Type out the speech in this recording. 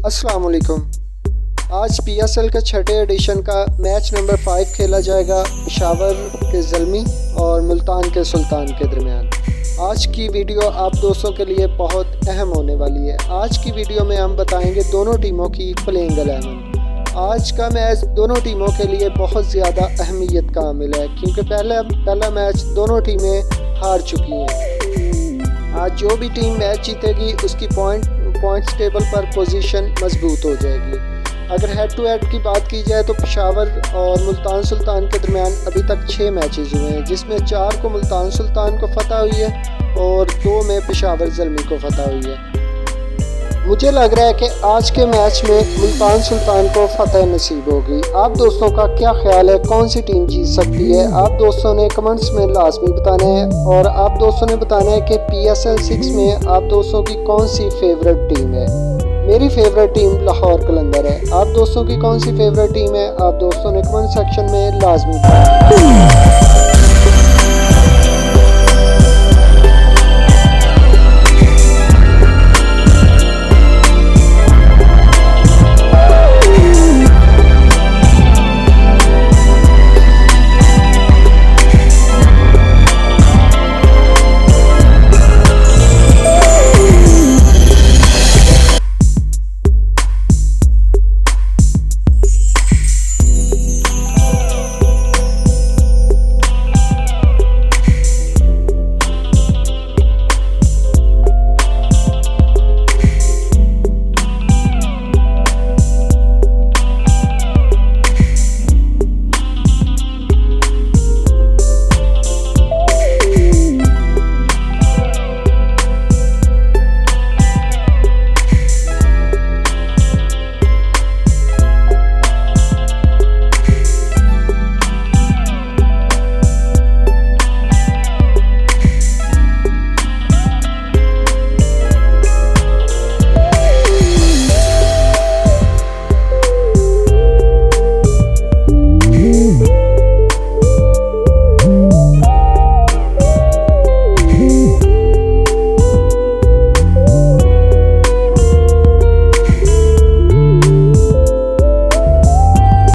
अस्सलाम वालेकुम। आज PSL के छठे एडिशन का मैच नंबर 5 खेला जाएगा पेशावर के ज़ल्मी और मुल्तान के सुल्तान के दरमियान। आज की वीडियो आप दोस्तों के लिए बहुत अहम होने वाली है। आज की वीडियो में हम बताएंगे दोनों टीमों की प्लेइंग 11। आज का मैच दोनों टीमों के लिए बहुत ज़्यादा अहमियत का हामिल है क्योंकि पहला मैच दोनों टीमें हार चुकी हैं। आज जो भी टीम मैच जीतेगी उसकी पॉइंट्स टेबल पर पोजीशन मजबूत हो जाएगी। अगर हेड टू हेड की बात की जाए तो पेशावर और मुल्तान सुल्तान के दरमियान अभी तक 6 मैचेस हुए हैं, जिसमें 4 को मुल्तान सुल्तान को फतह हुई है और 2 में पेशावर ज़ल्मी को फतह हुई है। मुझे लग रहा है कि आज के मैच में मुल्तान सुल्तान को फतह नसीब होगी। आप दोस्तों का क्या ख्याल है, कौन सी टीम जीत सकती है? आप दोस्तों ने कमेंट्स में लाजमी बताना है और आप दोस्तों ने बताना है कि PSL 6 में आप दोस्तों की कौन सी फेवरेट टीम है। मेरी फेवरेट टीम लाहौर कलंदर है। आप दोस्तों की कौन सी फेवरेट टीम है? आप दोस्तों ने कमेंट सेक्शन में लाजमी बताना है।